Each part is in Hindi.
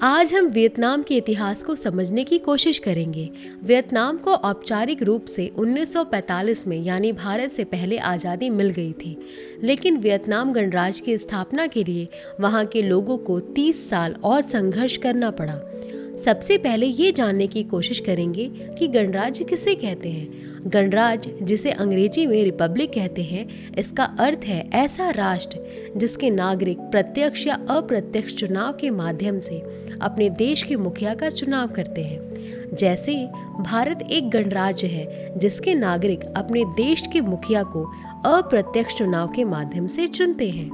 आज हम वियतनाम के इतिहास को समझने की कोशिश करेंगे। वियतनाम को औपचारिक रूप से 1945 में यानी भारत से पहले आज़ादी मिल गई थी, लेकिन वियतनाम गणराज्य की स्थापना के लिए वहां के लोगों को 30 साल और संघर्ष करना पड़ा। सबसे पहले ये जानने की कोशिश करेंगे कि गणराज्य किसे कहते हैं। गणराज्य, जिसे अंग्रेजी में रिपब्लिक कहते हैं, इसका अर्थ है ऐसा राष्ट्र जिसके नागरिक प्रत्यक्ष या अप्रत्यक्ष चुनाव के माध्यम से अपने देश के मुखिया का चुनाव करते हैं। जैसे भारत एक गणराज्य है जिसके नागरिक अपने देश के मुखिया को अप्रत्यक्ष चुनाव के माध्यम से चुनते हैं।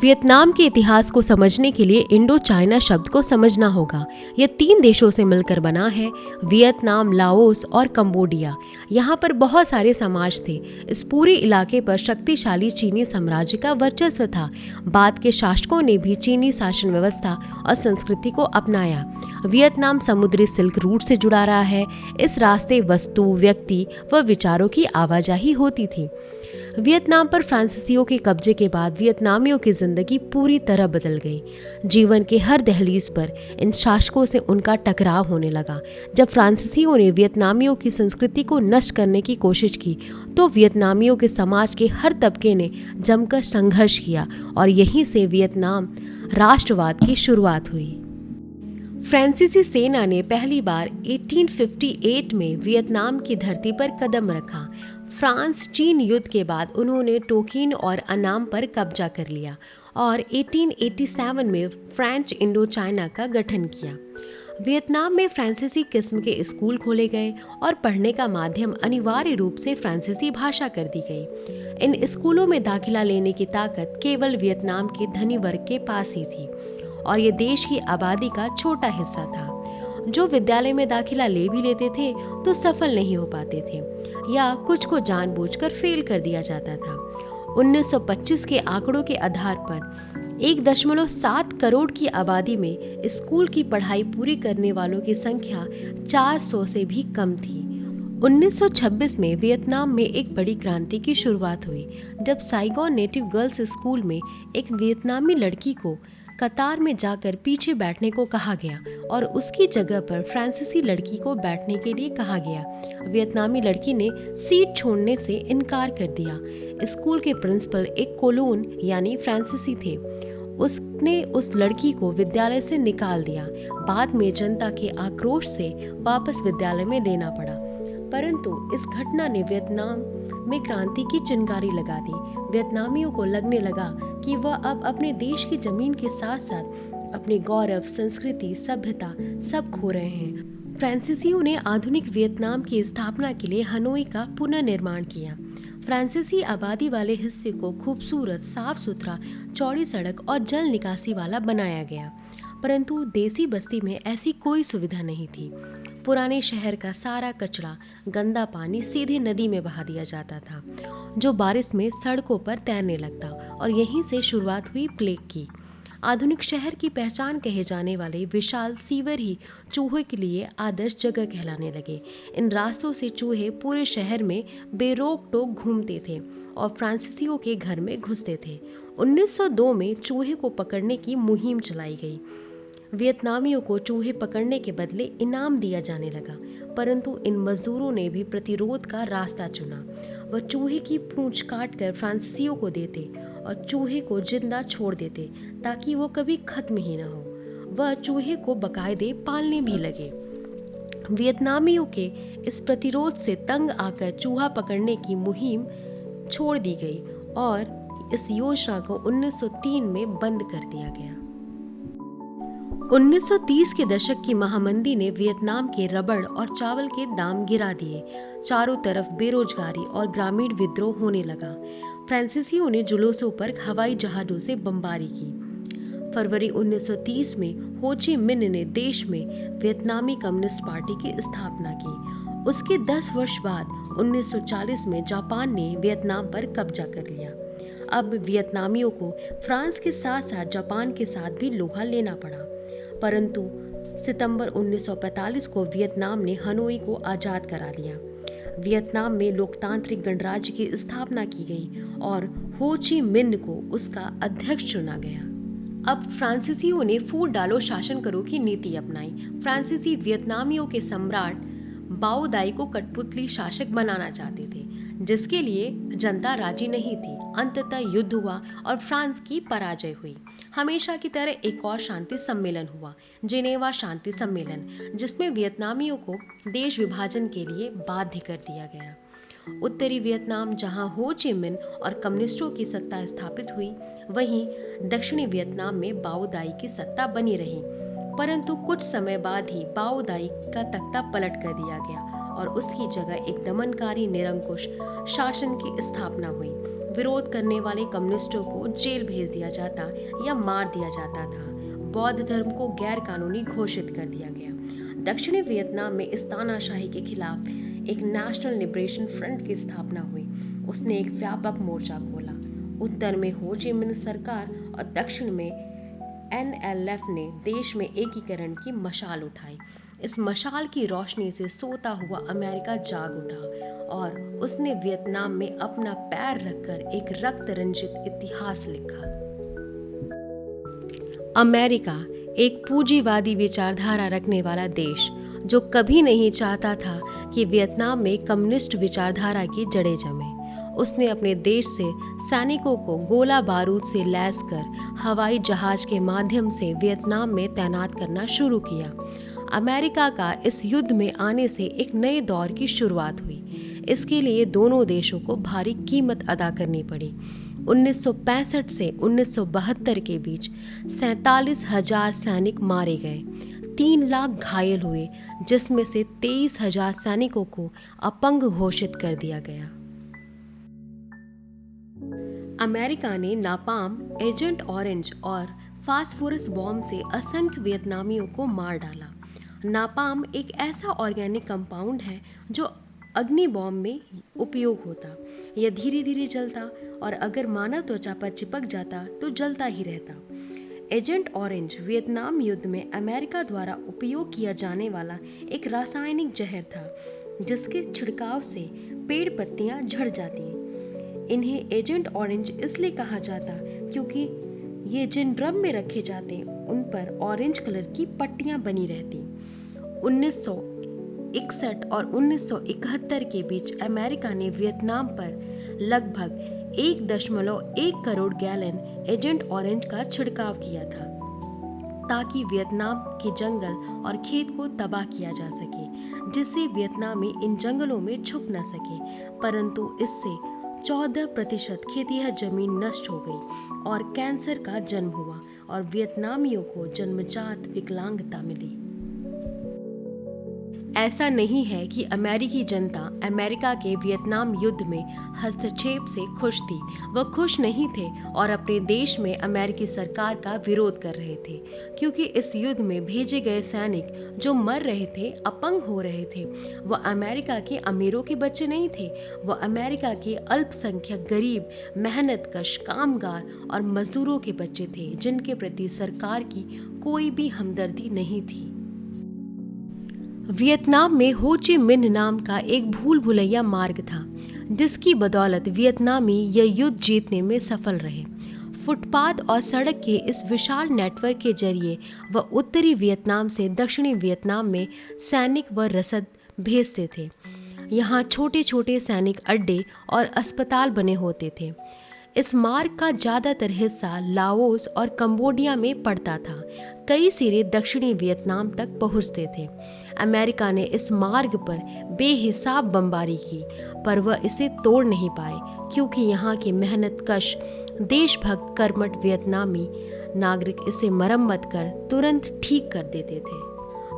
वियतनाम के इतिहास को समझने के लिए इंडो चाइना शब्द को समझना होगा। यह 3 देशों से मिलकर बना है, वियतनाम, लाओस और कंबोडिया। यहाँ पर बहुत सारे समाज थे। इस पूरे इलाके पर शक्तिशाली चीनी साम्राज्य का वर्चस्व था। बाद के शासकों ने भी चीनी शासन व्यवस्था और संस्कृति को अपनाया। वियतनाम समुद्री सिल्क रूट से जुड़ा रहा है। इस रास्ते वस्तु, व्यक्ति व विचारों की आवाजाही होती थी। वियतनाम पर फ्रांसीसियों के कब्जे के बाद वियतनामियों की जिंदगी पूरी तरह बदल गई। जीवन के हर दहलीज पर इन शासकों से उनका टकराव होने लगा। जब फ्रांसीसियों ने वियतनामियों की संस्कृति को नष्ट करने की कोशिश की, तो वियतनामियों के समाज के हर तबके ने जमकर संघर्ष किया और यहीं से वियतनाम राष्ट्रवाद की शुरुआत हुई। फ्रांसीसी सेना ने पहली बार 1858 में वियतनाम की धरती पर कदम रखा। फ्रांस चीन युद्ध के बाद उन्होंने टोकिन और अनाम पर कब्जा कर लिया और 1887 में फ्रेंच इंडो चाइना का गठन किया। वियतनाम में फ्रांसीसी किस्म के स्कूल खोले गए और पढ़ने का माध्यम अनिवार्य रूप से फ्रांसीसी भाषा कर दी गई। इन स्कूलों में दाखिला लेने की ताकत केवल वियतनाम के धनी वर्ग के पास ही थी और ये देश की आबादी का छोटा हिस्सा था। जो विद्यालय में दाखिला ले भी लेते थे तो सफल नहीं हो पाते थे या कुछ को जानबूझकर फेल कर दिया जाता था। 1925 के आंकड़ों के आधार पर 1.7 करोड़ की आबादी में स्कूल की पढ़ाई पूरी करने वालों की संख्या 400 से भी कम थी। 1926 में वियतनाम में एक बड़ी क्रांति की शुरुआत हुई, जब साइगोन नेटिव गर्ल्स स्कूल में एक वियतनामी लड़की को कतार में जाकर पीछे बैठने को कहा गया और उसकी जगह पर फ्रांसीसी लड़की को बैठने के लिए कहा गया। वियतनामी लड़की ने सीट छोड़ने से इनकार कर दिया। स्कूल के प्रिंसिपल एक कोलोन यानी फ्रांसीसी थे। उसने उस लड़की को विद्यालय से निकाल दिया। बाद में जनता के आक्रोश से वापस विद्यालय में लेना पड़ा, परंतु इस घटना ने वियतनाम में क्रांति की चिंगारी लगा दी। वियतनामियों को लगने लगा कि वह अब अपने देश की जमीन के साथ साथ अपने गौरव, संस्कृति, सभ्यता सब खो रहे हैं। फ्रांसीसियों ने आधुनिक वियतनाम की स्थापना के लिए हनोई का पुनर्निर्माण किया। फ्रांसीसी आबादी वाले हिस्से को खूबसूरत, साफ सुथरा, चौड़ी सड़क और जल निकासी वाला बनाया गया, परंतु देसी बस्ती में ऐसी कोई सुविधा नहीं थी। पुराने शहर का सारा कचरा, गंदा पानी सीधे नदी में बहा दिया जाता था, जो बारिश में सड़कों पर तैरने लगता, और यहीं से शुरुआत हुई प्लेग की। आधुनिक शहर की पहचान कहे जाने वाले विशाल सीवर ही चूहे के लिए आदर्श जगह कहलाने लगे। इन रास्तों से चूहे पूरे शहर में बेरोक टोक घूमते थे और फ्रांसीसियों के घर में घुसते थे। 1902 में चूहे को पकड़ने की मुहिम चलाई गई। वियतनामियों को चूहे पकड़ने के बदले इनाम दिया जाने लगा, परंतु इन मजदूरों ने भी प्रतिरोध का रास्ता चुना। वह चूहे की पूंछ काटकर फ्रांसीसियों को देते और चूहे को जिंदा छोड़ देते ताकि वो कभी खत्म ही न हो। वह चूहे को बाकायदे पालने भी लगे। वियतनामियों के इस प्रतिरोध से तंग आकर चूहा पकड़ने की मुहिम छोड़ दी गई और इस योजना को 1903 में बंद कर दिया गया। 1930 के दशक की महामंदी ने वियतनाम के रबड़ और चावल के दाम गिरा दिए। चारों तरफ बेरोजगारी और ग्रामीण विद्रोह होने लगा। फ्रांसीसियों ने जुलूसों पर हवाई जहाजों से बमबारी की। फरवरी 1930 में हो ची मिन्ह ने देश में वियतनामी कम्युनिस्ट पार्टी की स्थापना की। उसके 10 वर्ष बाद 1940 में जापान ने वियतनाम पर कब्जा कर लिया। अब वियतनामियों को फ्रांस के साथ साथ जापान के साथ भी लोहा लेना पड़ा, परंतु सितंबर 1945 को वियतनाम ने हनोई को आज़ाद करा लिया। वियतनाम में लोकतांत्रिक गणराज्य की स्थापना की गई और हो ची मिन्ह को उसका अध्यक्ष चुना गया। अब फ्रांसीसियों ने फूट डालो शासन करो की नीति अपनाई। फ्रांसीसी वियतनामियों के सम्राट बाओ दाई को कठपुतली शासक बनाना चाहते थे, जिसके लिए जनता राजी नहीं थी। अंततः युद्ध हुआ और फ्रांस की पराजय हुई। हमेशा की तरह एक और शांति सम्मेलन हुआ, जिनेवा शांति सम्मेलन, जिसमें वियतनामियों को देश विभाजन के लिए बाध्य कर दिया गया। उत्तरी वियतनाम, जहां हो ची मिन और कम्युनिस्टों की सत्ता स्थापित हुई, वहीं दक्षिणी वियतनाम में बाओ दाई की सत्ता बनी रही। परंतु कुछ समय बाद ही बाओ दाई का तख्ता पलट कर दिया गया और उसकी जगह एक दमनकारी निरंकुश शासन की स्थापना हुई। विरोध करने वाले कम्युनिस्टों को जेल भेज दिया जाता या मार दिया जाता था। बौद्ध धर्म को गैर कानूनी घोषित कर दिया गया। दक्षिणी वियतनाम में इस तानाशाही के खिलाफ एक नेशनल लिबरेशन फ्रंट की स्थापना हुई। उसने एक व्यापक मोर्चा खोला। उत्तर में हो ची मिन सरकार और दक्षिण में एनएलएफ ने देश में एकीकरण की मशाल उठाई। इस मशाल की रोशनी से सोता हुआ अमेरिका जाग उठा और उसने वियतनाम में अपना पैर रखकर एक रक्त रंजित इतिहास लिखा। अमेरिका एक पूंजीवादी विचारधारा रखने वाला देश, जो कभी नहीं चाहता था कि वियतनाम में कम्युनिस्ट विचारधारा की जड़ें जमें। उसने अपने देश से सैनिकों को गोला बारूद से लैस कर हवाई जहाज के माध्यम से वियतनाम में तैनात करना शुरू किया। अमेरिका का इस युद्ध में आने से एक नए दौर की शुरुआत हुई। इसके लिए दोनों देशों को भारी कीमत अदा करनी पड़ी। 1965 से 1972 के बीच 47,000 सैनिक मारे गए, 3 लाख घायल हुए, जिसमें से 23,000 सैनिकों को अपंग घोषित कर दिया गया। अमेरिका ने नापाम, एजेंट ऑरेंज और फास्फोरस बॉम्ब से असंख्य वियतनामियों को मार डाला। नापाम एक ऐसा ऑर्गेनिक कंपाउंड है जो अग्नि बॉम्ब में उपयोग होता। यह धीरे धीरे जलता और अगर मानव त्वचा पर चिपक जाता तो जलता ही रहता। एजेंट ऑरेंज वियतनाम युद्ध में अमेरिका द्वारा उपयोग किया जाने वाला एक रासायनिक जहर था, जिसके छिड़काव से पेड़ पत्तियां झड़ जाती। इन्हें एजेंट ऑरेंज इसलिए कहा जाता क्योंकि ये जिन ड्रम में रखे जाते उन पर ऑरेंज कलर की पट्टियां बनी रहती। 1961 और 1971 के बीच अमेरिका ने वियतनाम पर लगभग 1.1 करोड़ गैलन एजेंट ऑरेंज का छिड़काव किया था, ताकि वियतनाम के जंगल और खेत को तबाह किया जा सके, जिससे वियतनामी इन जंगलों में छुप न सके। परंतु इससे 14% खेतिहर जमीन नष्ट हो गई और कैंसर का जन्म हुआ और वियतनामियों को जन्मजात विकलांगता मिली। ऐसा नहीं है कि अमेरिकी जनता अमेरिका के वियतनाम युद्ध में हस्तक्षेप से खुश थी। वह खुश नहीं थे और अपने देश में अमेरिकी सरकार का विरोध कर रहे थे, क्योंकि इस युद्ध में भेजे गए सैनिक जो मर रहे थे, अपंग हो रहे थे, वह अमेरिका के अमीरों के बच्चे नहीं थे। वह अमेरिका के अल्पसंख्यक गरीब, मेहनतकश कामगार और मजदूरों के बच्चे थे, जिनके प्रति सरकार की कोई भी हमदर्दी नहीं थी। वियतनाम में हो ची मिन्ह नाम का एक भूल भुलैया मार्ग था, जिसकी बदौलत वियतनामी यह युद्ध जीतने में सफल रहे। फुटपाथ और सड़क के इस विशाल नेटवर्क के जरिए वह उत्तरी वियतनाम से दक्षिणी वियतनाम में सैनिक व रसद भेजते थे। यहाँ छोटे छोटे सैनिक अड्डे और अस्पताल बने होते थे। इस मार्ग का ज़्यादातर हिस्सा लाओस और कंबोडिया में पड़ता था। कई सिरे दक्षिणी वियतनाम तक पहुँचते थे। अमेरिका ने इस मार्ग पर बेहिसाब बमबारी की, पर वह इसे तोड़ नहीं पाए, क्योंकि यहाँ के मेहनतकश देशभक्त कर्मठ वियतनामी नागरिक इसे मरम्मत कर तुरंत ठीक कर देते थे।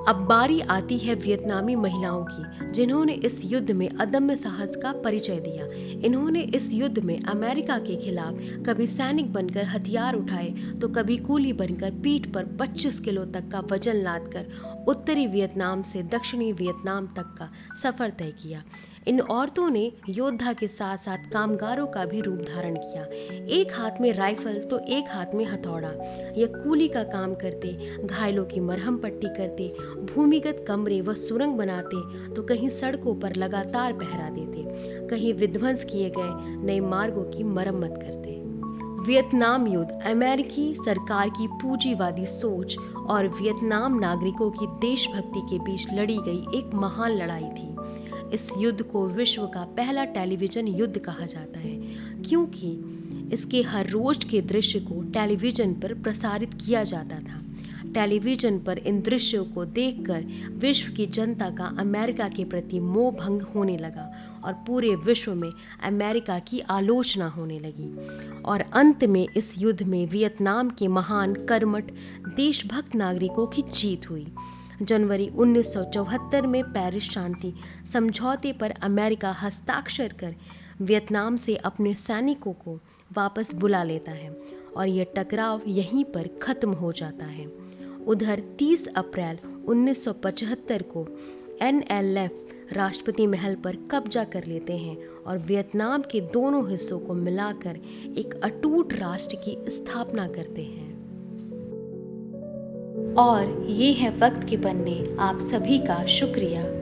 अब बारी आती है वियतनामी महिलाओं की, जिन्होंने इस युद्ध में अदम्य साहस का परिचय दिया। इन्होंने इस युद्ध में अमेरिका के खिलाफ कभी सैनिक बनकर हथियार उठाए तो कभी कूली बनकर पीठ पर 25 किलो तक का वजन लादकर उत्तरी वियतनाम से दक्षिणी वियतनाम तक का सफर तय किया। इन औरतों ने योद्धा के साथ साथ कामगारों का भी रूप धारण किया। एक हाथ में राइफल तो एक हाथ में हथौड़ा। यह कूली का काम करते, घायलों की मरहम पट्टी करते, भूमिगत कमरे व सुरंग बनाते, तो कहीं सड़कों पर लगातार पहरा देते, कहीं विध्वंस किए गए नए मार्गों की मरम्मत करते। वियतनाम युद्ध अमेरिकी सरकार की पूंजीवादी सोच और वियतनाम नागरिकों की देशभक्ति के बीच लड़ी गई एक महान लड़ाई थी। इस युद्ध को विश्व का पहला टेलीविजन युद्ध कहा जाता है, क्योंकि इसके हर रोज के दृश्य को टेलीविजन पर प्रसारित किया जाता था। टेलीविजन पर इन दृश्यों को देखकर विश्व की जनता का अमेरिका के प्रति मोह भंग होने लगा और पूरे विश्व में अमेरिका की आलोचना होने लगी। और अंत में इस युद्ध में वियतनाम के महान कर्मठ देशभक्त नागरिकों की जीत हुई। जनवरी 1974 में पेरिस शांति समझौते पर अमेरिका हस्ताक्षर कर वियतनाम से अपने सैनिकों को वापस बुला लेता है और यह टकराव यहीं पर खत्म हो जाता है। उधर 30 अप्रैल 1975 को NLF राष्ट्रपति महल पर कब्जा कर लेते हैं और वियतनाम के दोनों हिस्सों को मिलाकर एक अटूट राष्ट्र की स्थापना करते हैं। और ये है वक्त के पन्ने। आप सभी का शुक्रिया।